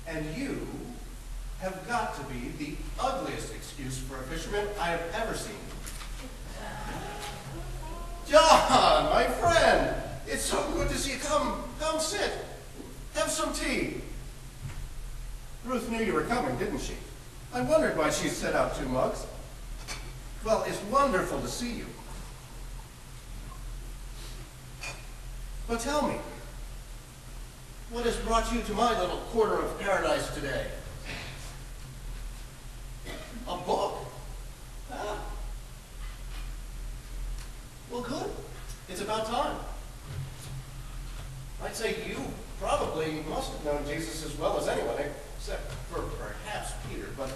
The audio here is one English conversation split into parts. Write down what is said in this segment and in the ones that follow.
And you have got to be the ugliest excuse for a fisherman I have ever seen. John, my friend, it's so good to see you. Come sit. Have some tea. Ruth knew you were coming, didn't she? I wondered why she set out 2 mugs. Well, it's wonderful to see you. But tell me, what has brought you to my little corner of paradise today? A book? Ah. Well, good. It's about time. I'd say you probably must have known Jesus as well as anyone, except for perhaps Peter, but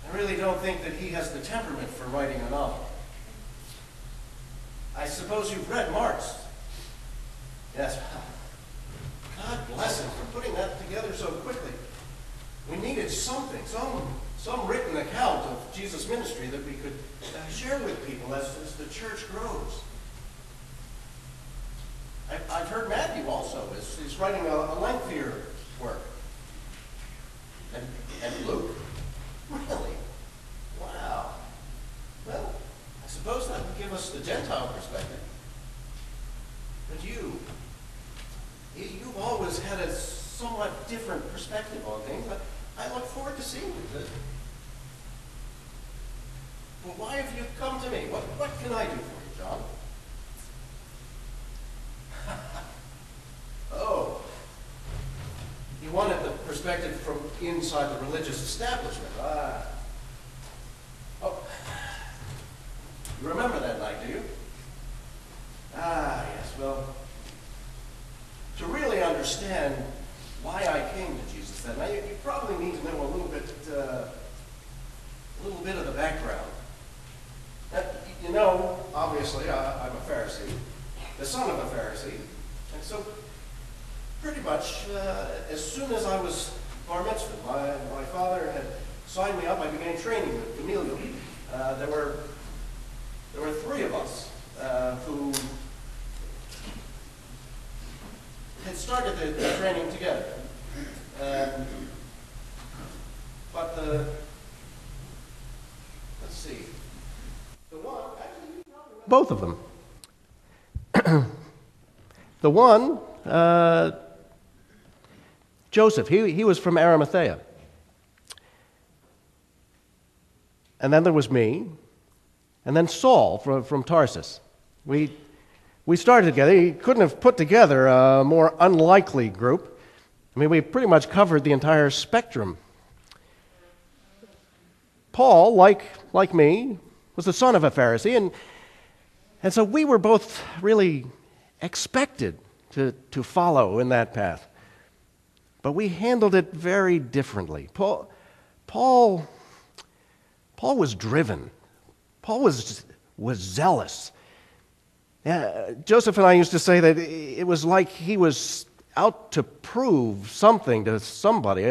I really don't think that he has the temperament for writing a novel. I suppose you've read Mark's. Yes. God bless him for putting that together so quickly. We needed something, some written account of Jesus' ministry that we could share with people as the church grows. I've heard Matthew also is writing a lengthier work. And Luke? Really? Wow. Well, I suppose that would give us the Gentile perspective. But you've always had a somewhat different perspective on things. I look forward to seeing you. Well, why have you come to me? What can I do for you, John? Oh, you wanted the perspective from inside the religious establishment. Oh, you remember that night, do you? Yes, well, to really understand why I came to Jesus that night, you probably need to know a little bit of the background. You know, obviously, I'm a Pharisee, the son of a Pharisee, and so pretty much as soon as I was bar mitzvah, my father had signed me up. I began training with Gamaliel. There were 3 of us who had started the training together. But let's see. The one, actually, both of them. The one, Joseph, he was from Arimathea. And then there was me, and then Saul from Tarsus. We started together. He couldn't have put together a more unlikely group. I mean, we pretty much covered the entire spectrum. Paul, like me, was the son of a Pharisee, and so we were both really expected to follow in that path. But we handled it very differently. Paul was driven. Paul was zealous. Joseph and I used to say that it was like he was out to prove something to somebody.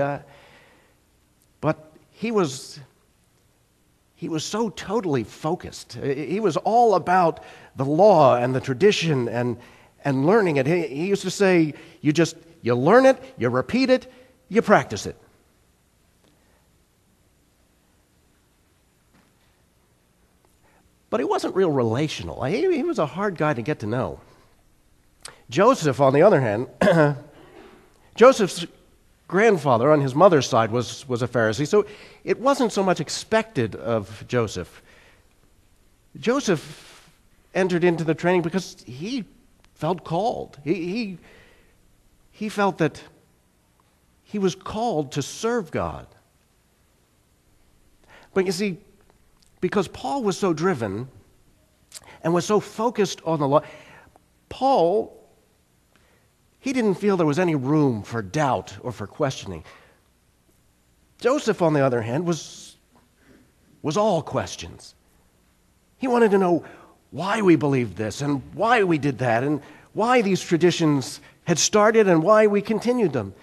But he was so totally focused. He was all about the law and the tradition and learning it. He used to say, you learn it, you repeat it, you practice it. But he wasn't real relational. He was a hard guy to get to know. Joseph, on the other hand, Joseph's grandfather on his mother's side was a Pharisee, so it wasn't so much expected of Joseph. Joseph entered into the training because he felt called. He felt that he was called to serve God. But you see, because Paul was so driven and was so focused on the law, Paul, he didn't feel there was any room for doubt or for questioning. Joseph, on the other hand, was all questions. He wanted to know why we believed this and why we did that and why these traditions had started and why we continued them.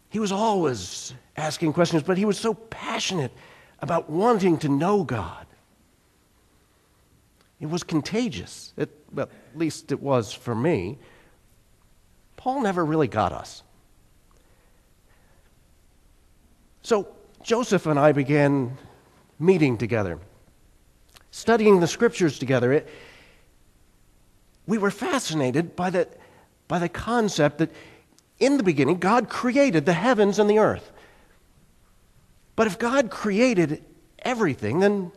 He was always asking questions, but he was so passionate about wanting to know God. It was contagious. Well, at least it was for me. Paul never really got us. So Joseph and I began meeting together, studying the Scriptures together. We were fascinated by the concept that in the beginning God created the heavens and the earth. But if God created everything, then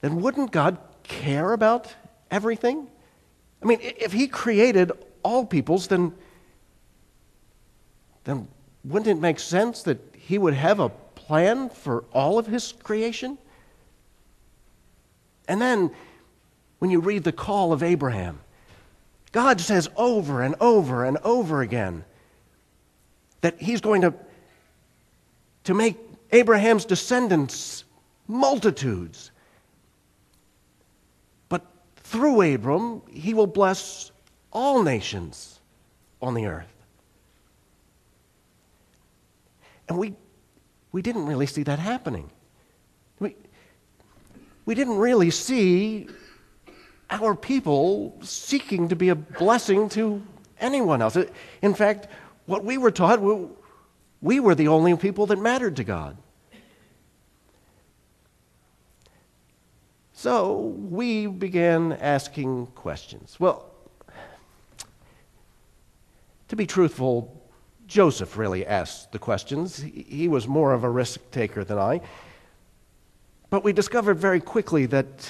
wouldn't God care about everything? I mean, if he created all peoples, then wouldn't it make sense that he would have a plan for all of his creation? And then, when you read the call of Abraham, God says over and over and over again that he's going to make Abraham's descendants multitudes. But through Abram, he will bless all nations on the earth. And we didn't really see that happening. We didn't really see our people seeking to be a blessing to anyone else. In fact, what we were taught, we were the only people that mattered to God. So we began asking questions. Well, to be truthful, Joseph really asked the questions. He was more of a risk taker than I. But we discovered very quickly that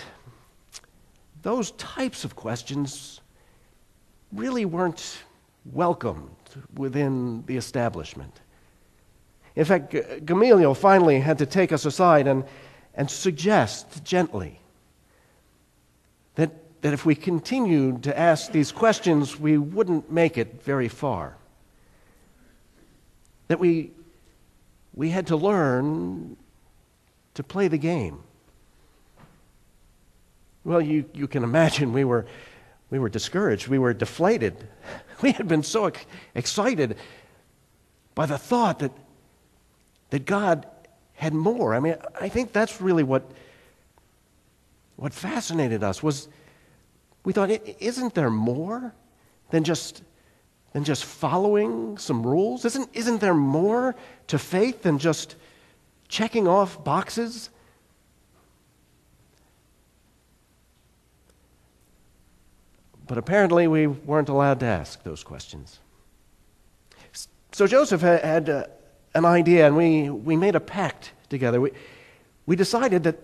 those types of questions really weren't welcomed within the establishment. In fact, Gamaliel finally had to take us aside and suggest gently that if we continued to ask these questions, we wouldn't make it very far. That we had to learn to play the game. Well, you can imagine we were discouraged. We were deflated. We had been so excited by the thought that God had more. I mean, I think that's really what fascinated us was we thought, isn't there more than just following some rules? Isn't there more to faith than just checking off boxes? But apparently we weren't allowed to ask those questions. So Joseph had an idea, and we made a pact together. We decided that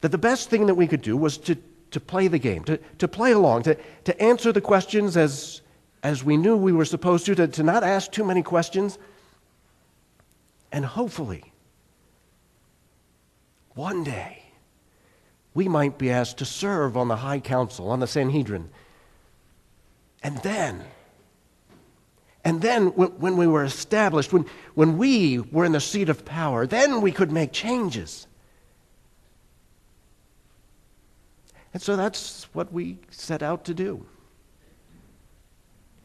the best thing that we could do was to play the game, to play along, to answer the questions as we knew we were supposed to not ask too many questions. And hopefully, one day, we might be asked to serve on the High Council, on the Sanhedrin. And then when we were established, when we were in the seat of power, then we could make changes. And so that's what we set out to do.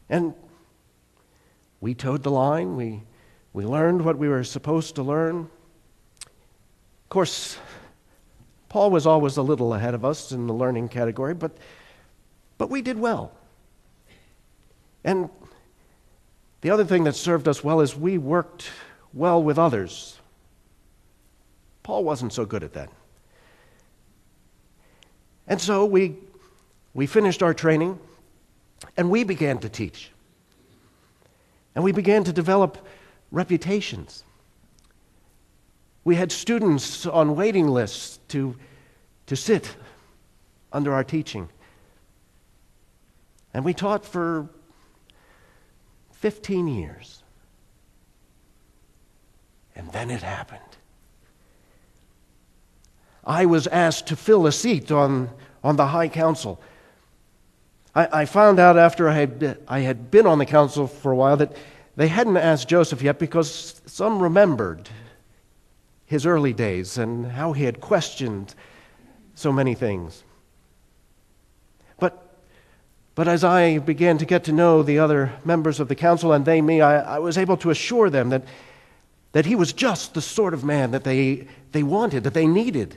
And we towed the line. We learned what we were supposed to learn. Of course, Paul was always a little ahead of us in the learning category, but we did well. And the other thing that served us well is we worked well with others. Paul wasn't so good at that. And so we finished our training, and we began to teach. And we began to develop reputations. We had students on waiting lists to sit under our teaching. And we taught for 15 years. And then it happened. I was asked to fill a seat on the High Council. I found out after I had been on the council for a while that they hadn't asked Joseph yet because some remembered his early days and how he had questioned so many things. But as I began to get to know the other members of the council and they me, I was able to assure them that he was just the sort of man that they wanted, that they needed.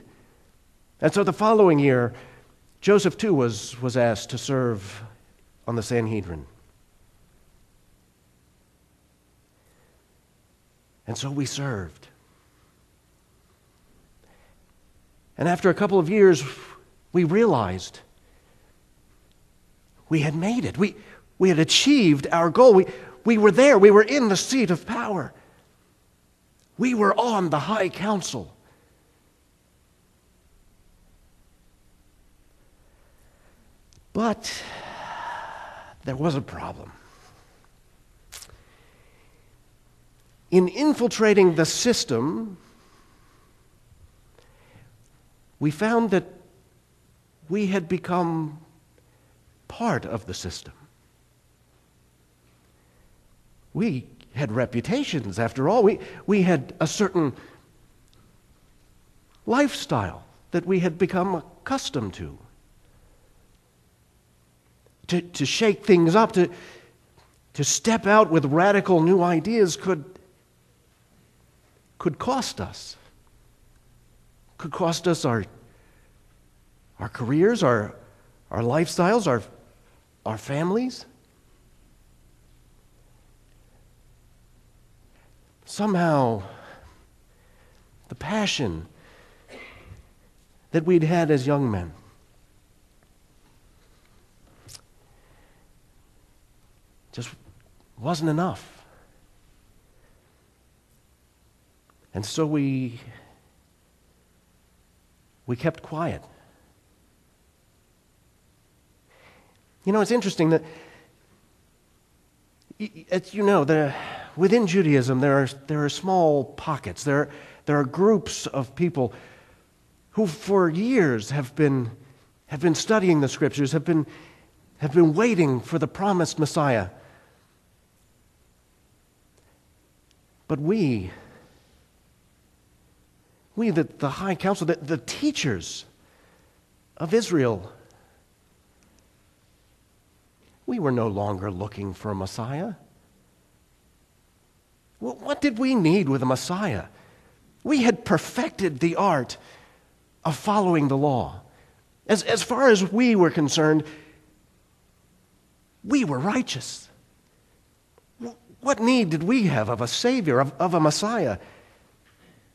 And so the following year, Joseph too was asked to serve on the Sanhedrin. And so we served. And after a couple of years, we realized we had made it. We had achieved our goal. We were there. We were in the seat of power. We were on the high council. But there was a problem. In infiltrating the system, we found that we had become part of the system. We had reputations, after all. We had a certain lifestyle that we had become accustomed to. To shake things up, to step out with radical new ideas could cost us. Could cost us our careers, our lifestyles, our families. Somehow, the passion that we'd had as young men just wasn't enough. And so we kept quiet. You know, it's interesting that, as you know, within Judaism there are small pockets. There are groups of people who for years have been studying the Scriptures, have been waiting for the promised Messiah. But we, the high council, the teachers of Israel, we were no longer looking for a Messiah. What did we need with a Messiah? We had perfected the art of following the law. As far as we were concerned, we were righteous. What need did we have of a Savior, of a Messiah?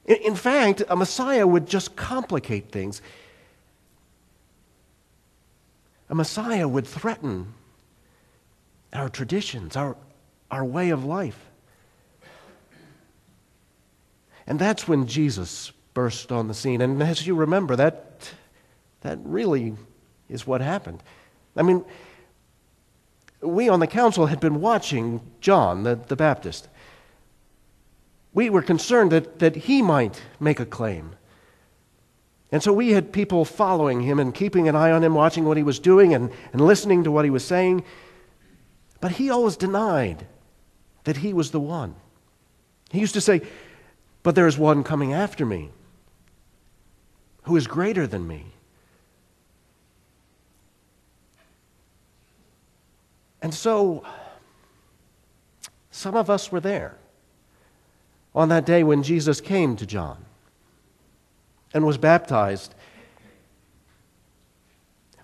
In fact, a Messiah would just complicate things. A Messiah would threaten our traditions, our way of life. And that's when Jesus burst on the scene. And as you remember, that really is what happened. I mean, we on the council had been watching John the Baptist. We were concerned that he might make a claim. And so we had people following him and keeping an eye on him, watching what he was doing and listening to what he was saying. But he always denied that he was the one. He used to say, "But there is one coming after me who is greater than me." And so, some of us were there on that day when Jesus came to John and was baptized.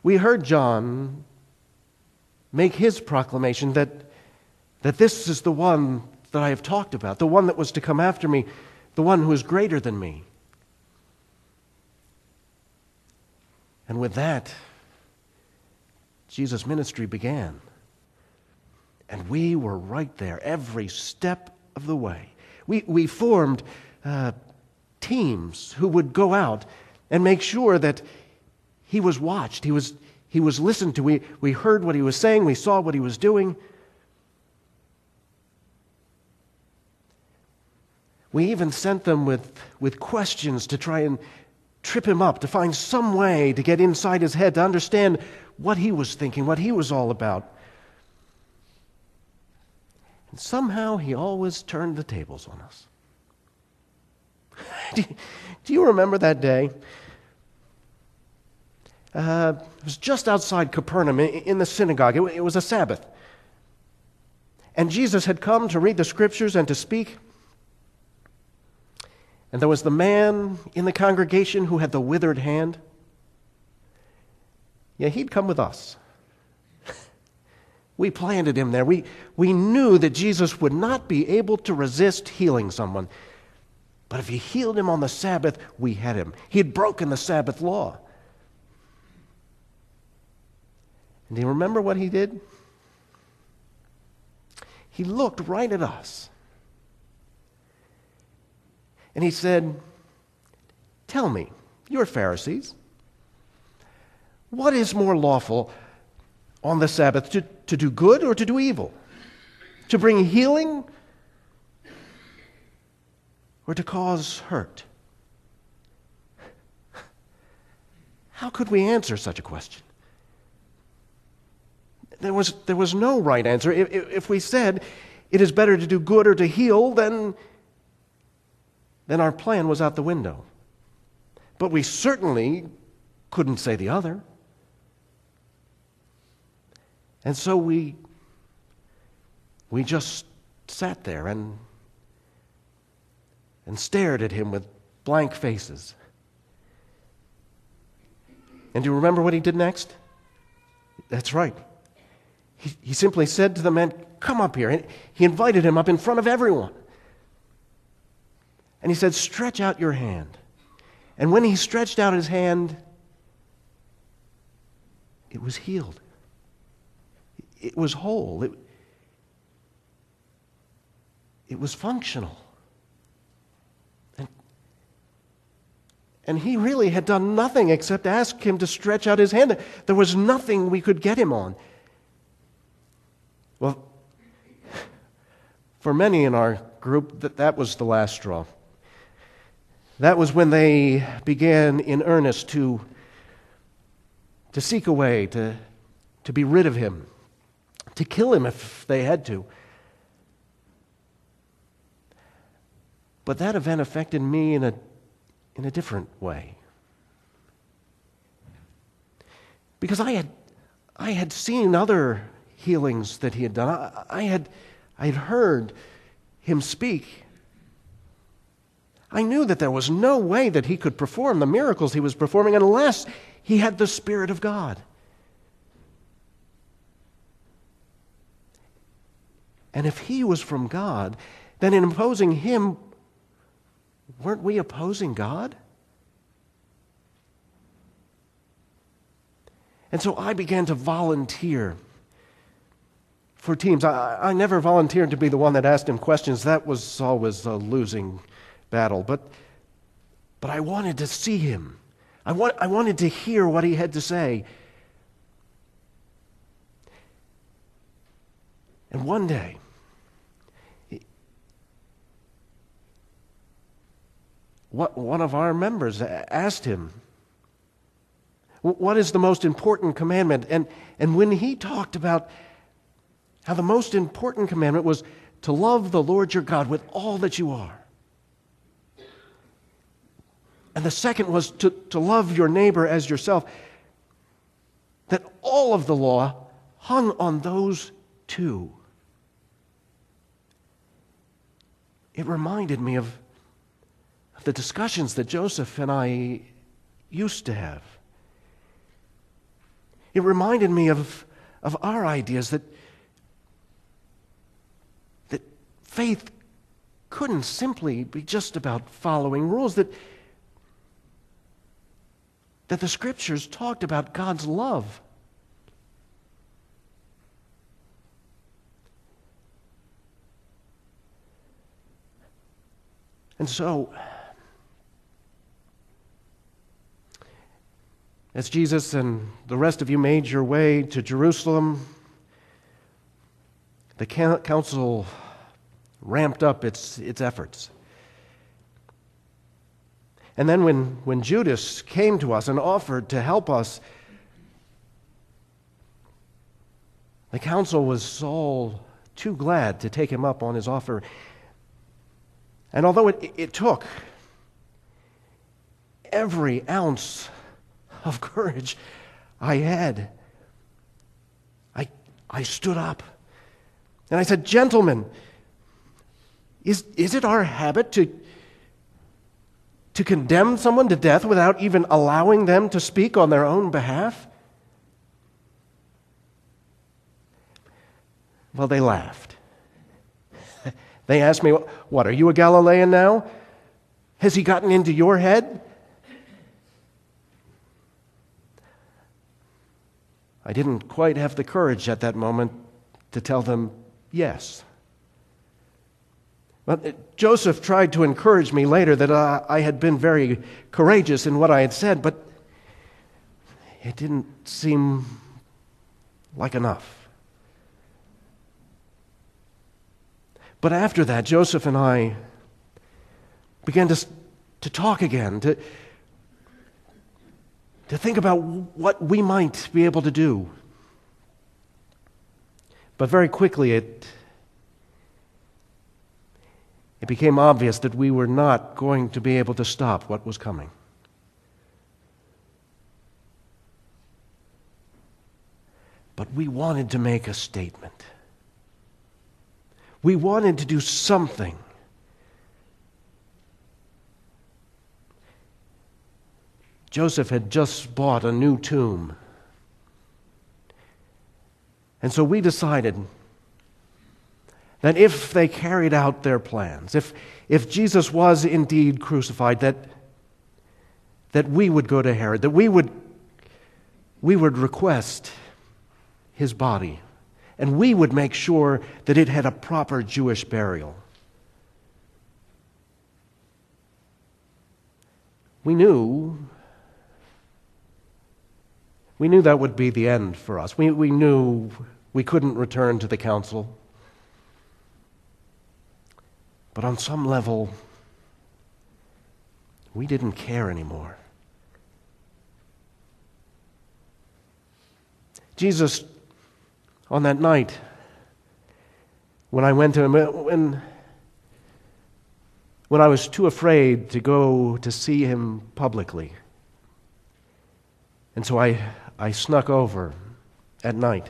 We heard John make his proclamation that this is the one that I have talked about, the one that was to come after me, the one who is greater than me. And with that, Jesus' ministry began. And we were right there every step of the way. We formed teams who would go out and make sure that he was watched, he was listened to. We heard what he was saying, we saw what he was doing. We even sent them with questions to try and trip him up, to find some way to get inside his head, to understand what he was thinking, what he was all about. And somehow he always turned the tables on us. Do you remember that day? It was just outside Capernaum in the synagogue. It was a Sabbath. And Jesus had come to read the Scriptures and to speak. And there was the man in the congregation who had the withered hand. Yeah, he'd come with us. We planted him there. We knew that Jesus would not be able to resist healing someone. But if he healed him on the Sabbath, we had him. He had broken the Sabbath law. And do you remember what he did? He looked right at us. And he said, "Tell me, you're Pharisees, what is more lawful on the Sabbath, to do good or to do evil? To bring healing or to cause hurt?" How could we answer such a question? There was no right answer. If we said it is better to do good or to heal, then our plan was out the window. But we certainly couldn't say the other. And so we just sat there and stared at him with blank faces. And do you remember what he did next? That's right. He simply said to the man, "Come up here." And he invited him up in front of everyone. And he said, "Stretch out your hand." And when he stretched out his hand, it was healed. It was whole. It was functional. And he really had done nothing except ask him to stretch out his hand. There was nothing we could get him on. Well, for many in our group, that was the last straw. That was when they began in earnest to seek a way to be rid of him, to kill him if they had to. But that event affected me in a different way. Because I had seen other healings that he had done. I had heard him speak. I knew that there was no way that he could perform the miracles he was performing unless he had the Spirit of God. And if he was from God, then in opposing him, weren't we opposing God? And so I began to volunteer for teams. I never volunteered to be the one that asked him questions. That was always a losing battle. But I wanted to see him. I wanted to hear what he had to say. And one day, one of our members asked him, "What is the most important commandment?" And when he talked about how the most important commandment was to love the Lord your God with all that you are, and the second was to love your neighbor as yourself, that all of the law hung on those two. It reminded me of the discussions that Joseph and I used to have. It reminded me of our ideas that faith couldn't simply be just about following rules, that the Scriptures talked about God's love. And so, as Jesus and the rest of you made your way to Jerusalem, the council ramped up its efforts. And then when Judas came to us and offered to help us, the council was all too glad to take him up on his offer. And although it took every ounce of courage I had, I stood up and I said, "Gentlemen, is it our habit to condemn someone to death without even allowing them to speak on their own behalf?" Well, they laughed. They asked me, "What, are you a Galilean now? Has he gotten into your head?" I didn't quite have the courage at that moment to tell them yes. But Joseph tried to encourage me later that I had been very courageous in what I had said, but it didn't seem like enough. But after that, Joseph and I began to talk again, to think about what we might be able to do. But very quickly it became obvious that we were not going to be able to stop what was coming. But we wanted to make a statement. We wanted to do something. Joseph had just bought a new tomb. And so we decided that if they carried out their plans, if Jesus was indeed crucified, that we would go to Herod, that we would request his body, and we would make sure that it had a proper Jewish burial. We knew that would be the end for us. We knew we couldn't return to the council. But on some level, we didn't care anymore. Jesus, on that night, when I went to him, when I was too afraid to go to see him publicly, and so I snuck over at night.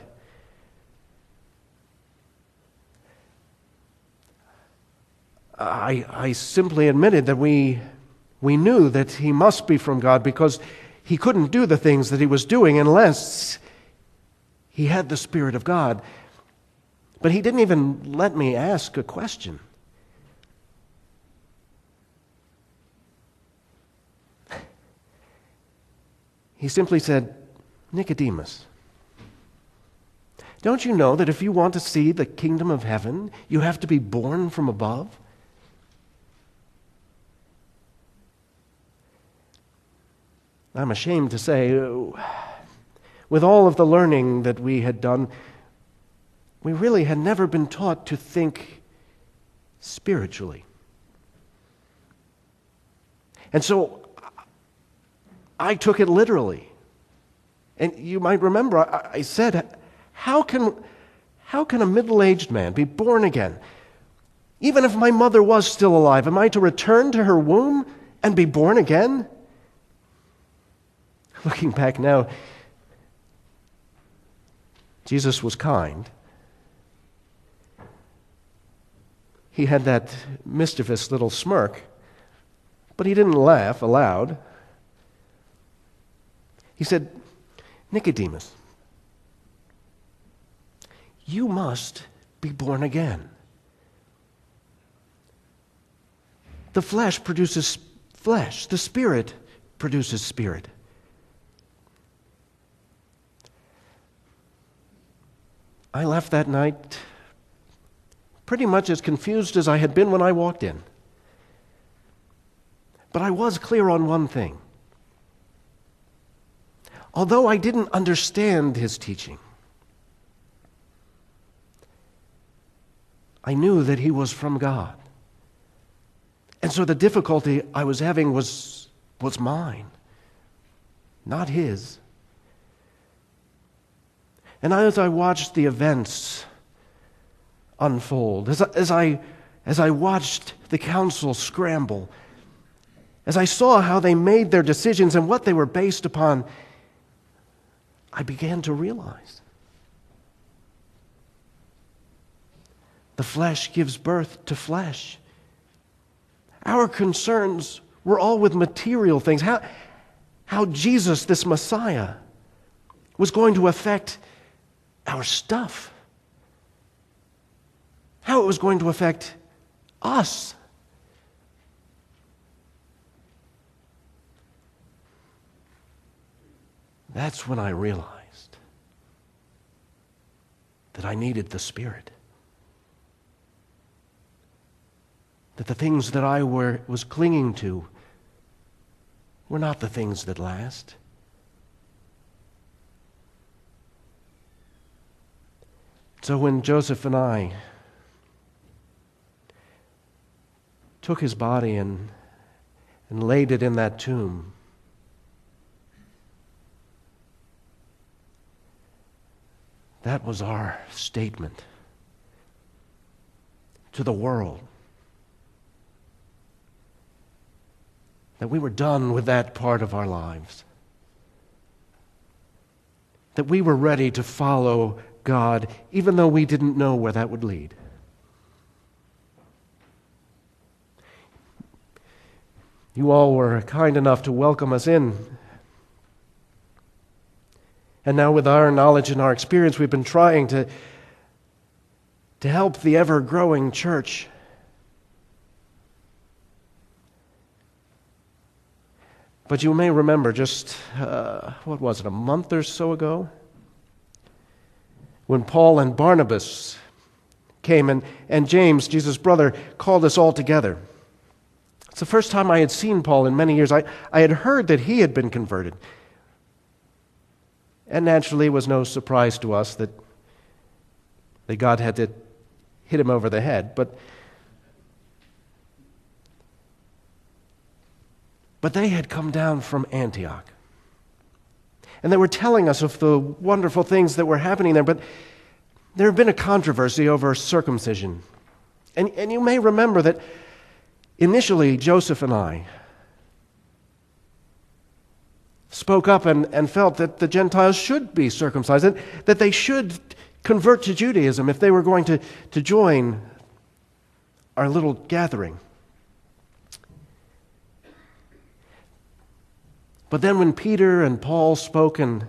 I simply admitted that we knew that he must be from God, because he couldn't do the things that he was doing unless he had the Spirit of God. But he didn't even let me ask a question. He simply said, "Nicodemus, don't you know that if you want to see the kingdom of heaven, you have to be born from above?" I'm ashamed to say, with all of the learning that we had done, we really had never been taught to think spiritually. And so I took it literally. And you might remember, I said, how can a middle-aged man be born again? Even if my mother was still alive, am I to return to her womb and be born again? Looking back now, Jesus was kind. He had that mischievous little smirk, but he didn't laugh aloud. He said, "Nicodemus, you must be born again. The flesh produces flesh. The Spirit produces spirit." I left that night pretty much as confused as I had been when I walked in. But I was clear on one thing. Although I didn't understand his teaching, I knew that he was from God. And so the difficulty I was having was mine, not his. And as I watched the events unfold, as I watched the council scramble, as I saw how they made their decisions and what they were based upon, I began to realize the flesh gives birth to flesh. Our concerns were all with material things. How Jesus, this Messiah, was going to affect our stuff. how it was going to affect us. That's when I realized that I needed the Spirit. That the things that I was clinging to were not the things that last. So when Joseph and I took his body and laid it in that tomb, that was our statement to the world that we were done with that part of our lives, that we were ready to follow God, even though we didn't know where that would lead. You all were kind enough to welcome us in. And now with our knowledge and our experience, we've been trying to help the ever-growing church. But you may remember just, a month or so ago, when Paul and Barnabas came and James, Jesus' brother, called us all together. It's the first time I had seen Paul in many years. I had heard that he had been converted. And naturally, it was no surprise to us that God had to hit him over the head. But they had come down from Antioch. And they were telling us of the wonderful things that were happening there. But there had been a controversy over circumcision. And you may remember that initially Joseph and I spoke up and felt that the Gentiles should be circumcised, that they should convert to Judaism if they were going to join our little gathering. But then when Peter and Paul spoke and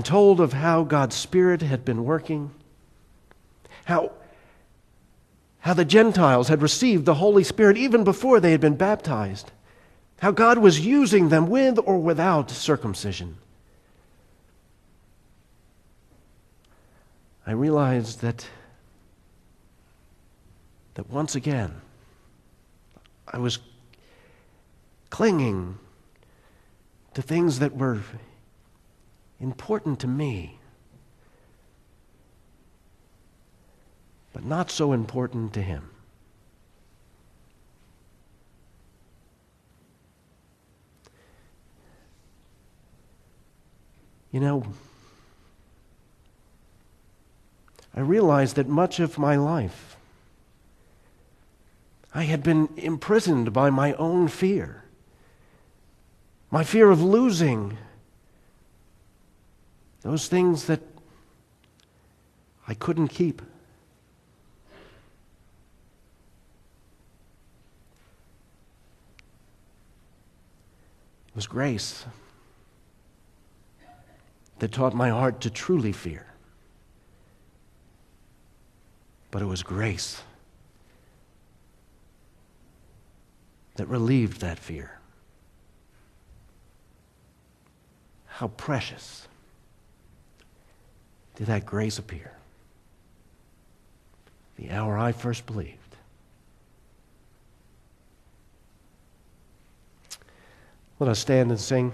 told of how God's Spirit had been working, how the Gentiles had received the Holy Spirit even before they had been baptized, how God was using them with or without circumcision, I realized that once again I was clinging to things that were important to me, but not so important to him. You know, I realized that much of my life I had been imprisoned by my own fear. My fear of losing those things that I couldn't keep. It was grace that taught my heart to truly fear. But it was grace that relieved that fear. How precious did that grace appear the hour I first believed. Let us stand and sing.